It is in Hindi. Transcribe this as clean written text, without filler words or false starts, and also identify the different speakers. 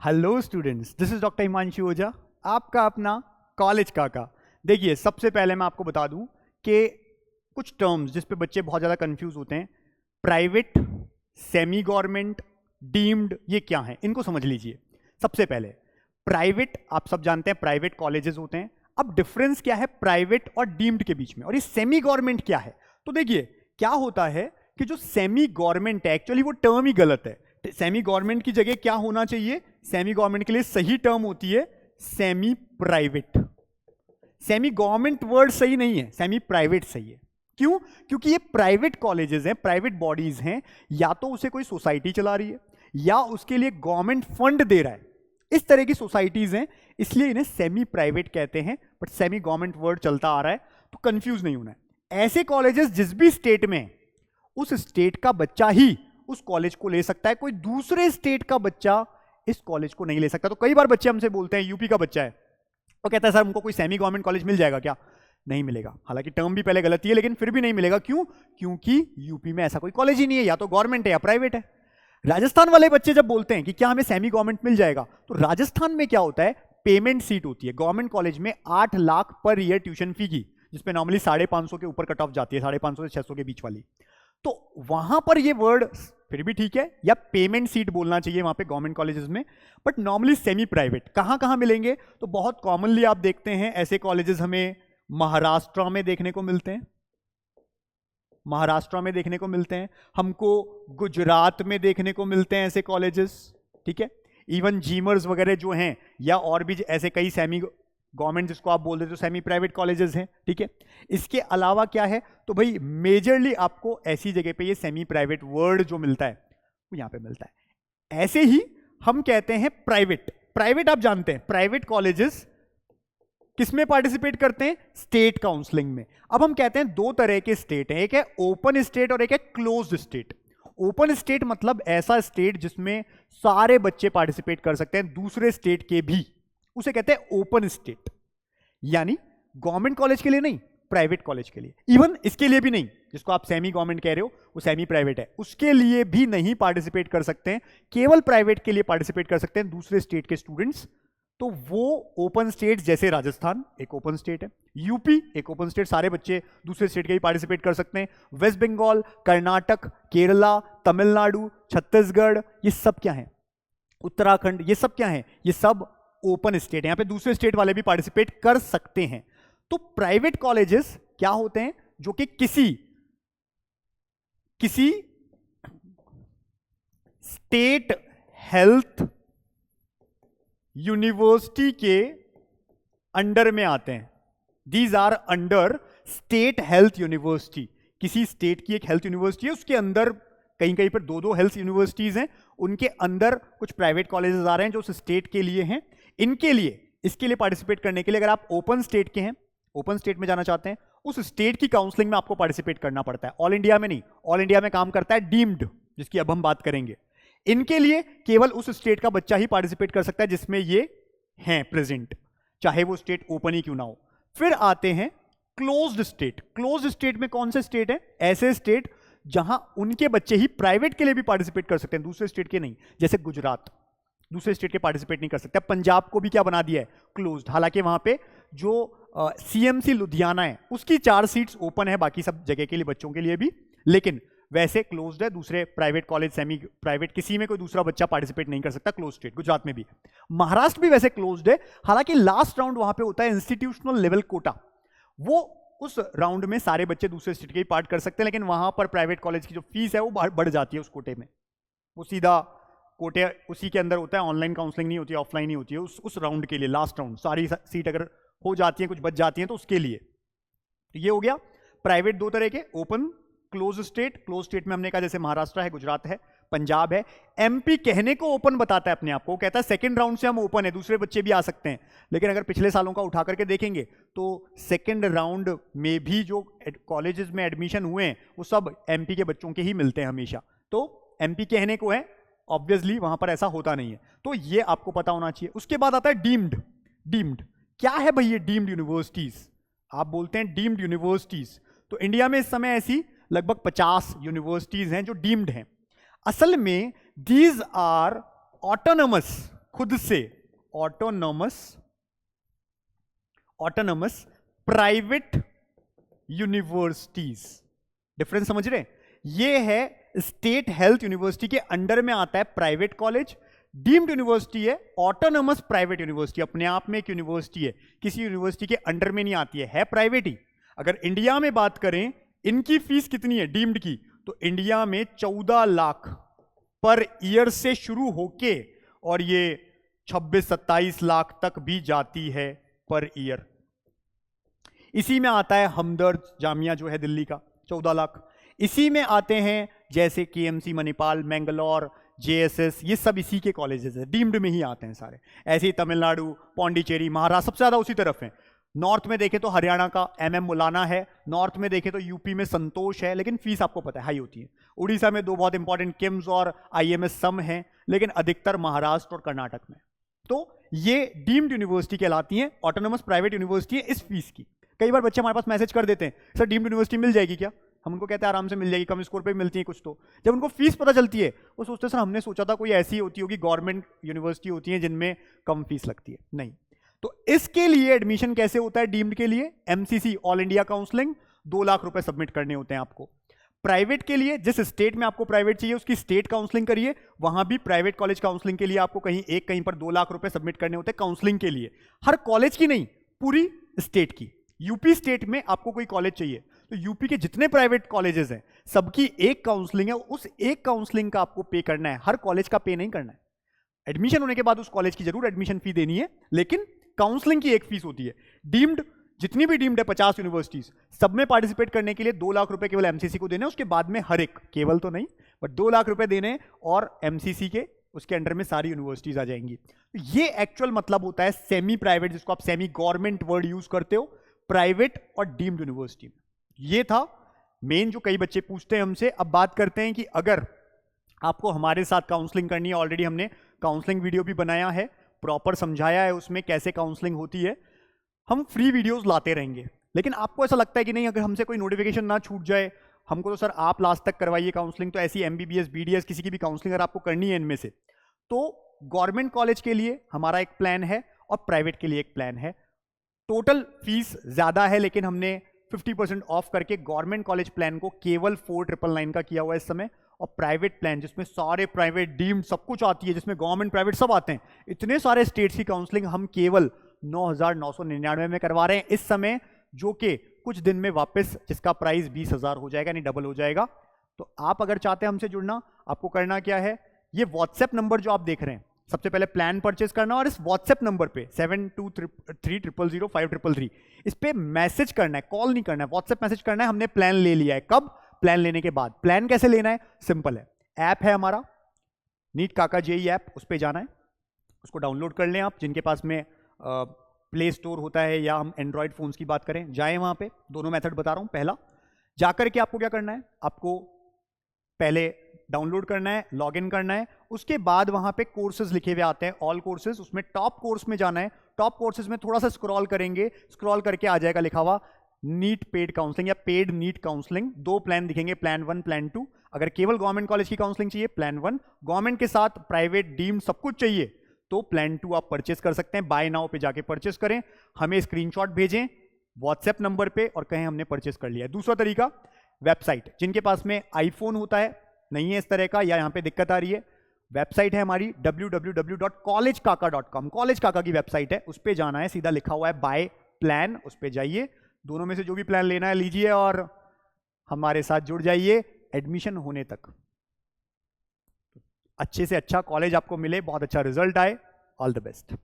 Speaker 1: Hello students, this is doctor Himanshu Ojha, आपका अपना कॉलेज काका। देखिए, सबसे पहले मैं आपको बता दूं कि कुछ टर्म्स जिस पे बच्चे बहुत ज़्यादा कंफ्यूज होते हैं, प्राइवेट, सेमी गवर्नमेंट, डीम्ड, ये क्या है, इनको समझ लीजिए। सबसे पहले प्राइवेट, आप सब जानते हैं प्राइवेट कॉलेजेस होते हैं। अब डिफरेंस क्या है प्राइवेट और डीम्ड के बीच में, और ये सेमी गवर्नमेंट क्या है? तो देखिए, क्या होता है कि जो सेमी गवर्नमेंट है, एक्चुअली वो टर्म ही गलत है। सेमी गवर्नमेंट की जगह क्या होना चाहिए? सेमी गवर्नमेंट के लिए सही टर्म होती है semi private. Semi government word सही नहीं है, सेमी प्राइवेट सही है। क्यों? क्योंकि ये प्राइवेट कॉलेजेस हैं, प्राइवेट बॉडीज हैं, या तो उसे कोई सोसाइटी चला रही है या उसके लिए गवर्नमेंट फंड दे रहा है। इस तरह की सोसाइटीज हैं, इसलिए इन्हें सेमी प्राइवेट कहते हैं। बट सेमी गवर्नमेंट वर्ड चलता आ रहा है, तो कंफ्यूज नहीं होना है। ऐसे कॉलेजेस जिस भी स्टेट में, उस स्टेट का बच्चा ही उस कॉलेज को ले सकता है, कोई दूसरे स्टेट का बच्चा इस कॉलेज को नहीं ले सकता। तो कई बार बच्चे हमसे बोलते हैं, यूपी का बच्चा है, वो कहता है सर हमको कोई सेमी गवर्नमेंट कॉलेज मिल जाएगा क्या? नहीं मिलेगा। हालांकि टर्म भी पहले गलत ही है, लेकिन फिर भी नहीं मिलेगा। क्यों? क्योंकि यूपी में ऐसा कोई कॉलेज ही नहीं है, या तो गवर्नमेंट है या प्राइवेट है। राजस्थान वाले बच्चे जब बोलते हैं कि क्या हमें सेमी गवर्नमेंट मिल जाएगा, तो राजस्थान में क्या होता है, पेमेंट सीट होती है गवर्नमेंट कॉलेज में 8 lakh per year tuition fee की, जिसपे नॉर्मली 550 के ऊपर कट ऑफ जाती है, 550 से 600 के बीच वाली। तो वहां पर ये वर्ड फिर भी ठीक है, या पेमेंट सीट बोलना चाहिए वहां पे गवर्नमेंट कॉलेजेस में। बट नॉर्मली सेमी प्राइवेट कहां कहां मिलेंगे? तो बहुत कॉमनली आप देखते हैं ऐसे कॉलेजेस हमें महाराष्ट्र में देखने को मिलते हैं, महाराष्ट्र में देखने को मिलते हैं, हमको गुजरात में देखने को मिलते हैं ऐसे कॉलेजेस। ठीक है, इवन जीमर्स वगैरह जो हैं, या और भी ऐसे कई सेमी गवर्नमेंट जिसको आप बोल देते हो सेमी प्राइवेट कॉलेजेस हैं। ठीक है, इसके अलावा क्या है, तो भाई मेजरली आपको ऐसी जगह पे ये सेमी प्राइवेट वर्ड जो मिलता है वो यहां पे मिलता है। ऐसे ही हम कहते हैं प्राइवेट। प्राइवेट आप जानते हैं, प्राइवेट कॉलेजेस किसमें पार्टिसिपेट करते हैं? स्टेट काउंसलिंग में। अब हम कहते हैं दो तरह के स्टेट हैं, एक है ओपन स्टेट और एक है क्लोज्ड स्टेट। ओपन स्टेट मतलब ऐसा स्टेट जिसमें सारे बच्चे पार्टिसिपेट कर सकते हैं, दूसरे स्टेट के भी, उसे कहते हैं ओपन स्टेट। यानी गवर्नमेंट कॉलेज के लिए नहीं, प्राइवेट कॉलेज के लिए, इवन इसके लिए भी नहीं, जिसको आप सेमी गवर्नमेंट कह रहे हो वो सेमी प्राइवेट है, उसके लिए भी नहीं पार्टिसिपेट कर सकते हैं, केवल प्राइवेट के लिए पार्टिसिपेट कर सकते हैं दूसरे स्टेट के स्टूडेंट्स। तो वो ओपन स्टेट, जैसे राजस्थान एक ओपन स्टेट है, यूपी एक ओपन स्टेट, सारे बच्चे दूसरे स्टेट के ही पार्टिसिपेट कर सकते हैं। वेस्ट बंगाल, कर्नाटक, केरला, तमिलनाडु, छत्तीसगढ़, ये सब क्या है, उत्तराखंड, ये सब क्या है, ये सब ओपन स्टेट है, यहां पे दूसरे स्टेट वाले भी पार्टिसिपेट कर सकते हैं। तो प्राइवेट कॉलेजेस क्या होते हैं? जो कि किसी स्टेट हेल्थ यूनिवर्सिटी के अंडर में आते हैं। These are under state health university. किसी स्टेट की एक हेल्थ यूनिवर्सिटी है, उसके अंदर कहीं कहीं पर दो हेल्थ यूनिवर्सिटीज हैं, उनके अंदर कुछ प्राइवेट कॉलेजेस आ रहे हैं जो उस स्टेट के लिए हैं। इनके लिए, इसके लिए पार्टिसिपेट करने के लिए, अगर आप ओपन स्टेट के हैं, ओपन स्टेट में जाना चाहते हैं, उस स्टेट की काउंसलिंग में आपको पार्टिसिपेट करना पड़ता है। ऑल इंडिया में नहीं, ऑल इंडिया में काम करता है डीम्ड, जिसकी अब हम बात करेंगे। इनके लिए केवल उस स्टेट का बच्चा ही पार्टिसिपेट कर सकता है जिसमें ये हैं प्रेजेंट, चाहे वो स्टेट ओपन ही क्यों ना हो। फिर आते हैं क्लोज्ड स्टेट। क्लोज्ड स्टेट में कौन से स्टेट है? ऐसे स्टेट जहां उनके बच्चे ही प्राइवेट के लिए भी पार्टिसिपेट कर सकते हैं, दूसरे स्टेट के नहीं। जैसे गुजरात दूसरे स्टेट के पार्टिसिपेट नहीं कर सकते। पंजाब को भी क्या बना दिया है? क्लोज्ड। हालांकि वहां पे जो सीएमसी लुधियाना है उसकी 4 सीट्स ओपन है, बाकी सब जगह के लिए बच्चों के लिए भी, लेकिन वैसे क्लोज्ड है। दूसरे प्राइवेट कॉलेज, सेमी प्राइवेट, किसी में कोई दूसरा बच्चा पार्टिसिपेट नहीं कर सकता। क्लोज स्टेट गुजरात में भी, महाराष्ट्र भी वैसे क्लोज्ड है। हालांकि लास्ट राउंड वहां पे होता है इंस्टीट्यूशनल लेवल कोटा, वो उस राउंड में सारे बच्चे दूसरे स्टेट के ही पार्ट कर सकते हैं, लेकिन वहां पर प्राइवेट कॉलेज की जो फीस है वो बढ़ जाती है उस कोटे में। वो सीधा कोटे उसी के अंदर होता है, ऑनलाइन काउंसलिंग नहीं होती है, ऑफलाइन ही होती है उस राउंड के लिए। लास्ट राउंड सारी सीट अगर हो जाती है, कुछ बच जाती है, तो उसके लिए। तो ये हो गया प्राइवेट दो तरह के, open, close state. Close state में हमने कहा जैसे महाराष्ट्र है, गुजरात है, पंजाब है। एमपी कहने को ओपन बताता है अपने आप को, कहता है सेकंड राउंड से हम ओपन है, दूसरे बच्चे भी आ सकते हैं। लेकिन अगर पिछले सालों का उठा करके देखेंगे तो सेकंड राउंड में भी जो कॉलेजेस में एडमिशन हुए हैं वो सब एमपी के बच्चों के ही मिलते हैं हमेशा। तो एमपी कहने को है, ऑब्वियसली वहां पर ऐसा होता नहीं है, तो ये आपको पता होना चाहिए। उसके बाद आता है डीम्ड। डीम्ड क्या है भाई? ये डीम्ड यूनिवर्सिटीज, आप बोलते हैं डीम्ड यूनिवर्सिटीज, तो इंडिया में इस समय ऐसी लगभग 50 यूनिवर्सिटीज हैं जो डीम्ड हैं। असल में दीज आर ऑटोनमस, खुद से ऑटोनॉमस प्राइवेट यूनिवर्सिटीज। डिफरेंस समझ रहे हैं? ये है स्टेट हेल्थ यूनिवर्सिटी के अंडर में आता है प्राइवेट कॉलेज, डीम्ड यूनिवर्सिटी है ऑटोनॉमस प्राइवेट यूनिवर्सिटी, अपने आप में एक यूनिवर्सिटी है, किसी यूनिवर्सिटी के अंडर में नहीं आती है प्राइवेट ही। अगर इंडिया में बात करें इनकी फीस कितनी है डीम्ड की, तो इंडिया में 14 लाख पर ईयर से शुरू होके और ये 26-27 लाख तक भी जाती है पर ईयर। इसी में आता है हमदर्द जामिया जो है दिल्ली का 14 लाख। इसी में आते हैं जैसे केएमसी मणिपाल, मैंगलोर, जेएसएस, ये सब इसी के कॉलेजेस है, डीम्ड में ही आते हैं सारे। ऐसे ही तमिलनाडु, पौंडीचेरी, महाराष्ट्र सबसे ज्यादा उसी तरफ है। नॉर्थ में देखें तो हरियाणा का एमएम मौलाना है, नॉर्थ में देखें तो यूपी में संतोष है, लेकिन फीस आपको पता है हाई होती है। उड़ीसा में 2 बहुत इंपॉर्टेंट किम्स और आईएमएस सम हैं, लेकिन अधिकतर महाराष्ट्र और कर्नाटक में। तो ये डीम्ड यूनिवर्सिटी कहलाती है, ऑटोनॉमस प्राइवेट यूनिवर्सिटी है इस फीस की। कई बार बच्चे हमारे पास मैसेज कर देते हैं, सर डीम्ड यूनिवर्सिटी मिल जाएगी क्या? हम उनको कहते हैं आराम से मिल जाएगी, कम स्कोर पे मिलती है कुछ। तो जब उनको फीस पता चलती है वो सोचते हैं सर हमने सोचा था कोई ऐसी होती होगी, गवर्नमेंट यूनिवर्सिटी होती है जिनमें कम फीस लगती है। नहीं। तो इसके लिए एडमिशन कैसे होता है डीम्ड के लिए? MCC all India counselling, 2 lakh रुपए सबमिट करने होते हैं आपको। प्राइवेट के लिए जिस स्टेट में आपको प्राइवेट चाहिए उसकी स्टेट काउंसलिंग करिए, वहां भी प्राइवेट कॉलेज काउंसलिंग के लिए आपको कहीं पर 2 लाख रुपए सबमिट करने होते हैं काउंसलिंग के लिए। हर कॉलेज की नहीं, पूरी स्टेट की। यूपी स्टेट में आपको कोई कॉलेज चाहिए तो यूपी के जितने प्राइवेट कॉलेजेस हैं सबकी एक काउंसलिंग है, उस एक काउंसलिंग का आपको पे करना है, हर कॉलेज का पे नहीं करना है। एडमिशन होने के बाद उस कॉलेज की जरूर एडमिशन फी देनी है, लेकिन काउंसलिंग की एक फीस होती है। डीम्ड जितनी भी डीम्ड है 50 यूनिवर्सिटीज, सब में पार्टिसिपेट करने के लिए 2 लाख रुपए केवल एमसीसी को देने, उसके बाद में हर एक, केवल तो नहीं बट 2 लाख रुपए देने, और एमसीसी के उसके अंडर में सारी यूनिवर्सिटीज आ जाएंगी। ये एक्चुअल मतलब होता है सेमी प्राइवेट, जिसको आप सेमी गवर्नमेंट वर्ड यूज करते हो, प्राइवेट और डीम्ड यूनिवर्सिटी में। ये था मेन जो कई बच्चे पूछते हैं हमसे। अब बात करते हैं कि अगर आपको हमारे साथ काउंसलिंग करनी है, ऑलरेडी हमने काउंसलिंग वीडियो भी बनाया है, प्रॉपर समझाया है उसमें कैसे काउंसलिंग होती है। हम फ्री वीडियोस लाते रहेंगे, लेकिन आपको ऐसा लगता है कि नहीं अगर हमसे कोई नोटिफिकेशन ना छूट जाए, हमको तो सर आप लास्ट तक करवाइए काउंसलिंग, तो ऐसी एमबीबीएस, बीडीएस, किसी की भी काउंसलिंग अगर आपको करनी है इनमें से, तो गवर्नमेंट कॉलेज के लिए हमारा एक प्लान है और प्राइवेट के लिए एक प्लान है। टोटल फीस ज्यादा है, लेकिन हमने 50% ऑफ करके गवर्नमेंट कॉलेज प्लान को केवल 4999 का किया हुआ है इस समय, और प्राइवेट प्लान जिसमें सारे प्राइवेट डीम्ड सब कुछ आती है, जिसमें गवर्नमेंट प्राइवेट सब आते हैं, इतने सारे स्टेट्स की काउंसलिंग हम केवल 9,999 में करवा रहे हैं इस समय, जो कि कुछ दिन में वापस जिसका प्राइस 20,000 हो जाएगा, यानी डबल हो जाएगा। तो आप अगर चाहते हैं हमसे जुड़ना, आपको करना क्या है, ये व्हाट्सएप नंबर जो आप देख रहे हैं, सबसे पहले प्लान परचेज करना, और इस व्हाट्सएप नंबर पे 72300533 इस पे मैसेज करना है, कॉल नहीं करना है, व्हाट्सएप मैसेज करना है, हमने प्लान ले लिया है। कब? प्लान लेने के बाद। प्लान कैसे लेना है? सिंपल है, ऐप है हमारा नीट काका जेई ऐप, उस पर जाना है, उसको डाउनलोड कर लें आप, जिनके पास में प्ले स्टोर होता है या हम एंड्रॉयड फोन्स की बात करें, जाएं वहां पे। दोनों मेथड बता रहा हूं। पहला, जाकर के आपको क्या करना है, आपको पहले डाउनलोड करना है, लॉगिन करना है, उसके बाद वहां पे कोर्सेज लिखे हुए आते हैं, ऑल कोर्सेज, उसमें टॉप कोर्स में जाना है। टॉप कोर्सेज में थोड़ा सा स्क्रॉल करेंगे, स्क्रॉल करके आ जाएगा लिखा हुआ नीट पेड काउंसलिंग या पेड नीट काउंसलिंग। 2 प्लान दिखेंगे, प्लान 1, प्लान 2। अगर केवल गवर्नमेंट कॉलेज की काउंसलिंग चाहिए, प्लान 1, गवर्नमेंट के साथ प्राइवेट डीम्ड सब कुछ चाहिए, तो प्लान 2 आप परचेस कर सकते हैं। बाय नाउ पे जाके परचेस करें, हमें स्क्रीनशॉट भेजें व्हाट्सएप नंबर पे और कहें हमने परचेस कर लिया। दूसरा तरीका, वेबसाइट, जिनके पास में आईफोन होता है, नहीं है इस तरह का, या यहां पे दिक्कत आ रही है, वेबसाइट है हमारी www.collegekaka.com, कॉलेज काका की वेबसाइट है, उस पे जाना है, सीधा लिखा हुआ है बाय प्लान, उस पे जाइए, दोनों में से जो भी प्लान लेना है लीजिए और हमारे साथ जुड़ जाइए एडमिशन होने तक। अच्छे से अच्छा कॉलेज आपको मिले, बहुत अच्छा रिजल्ट आए। All the best.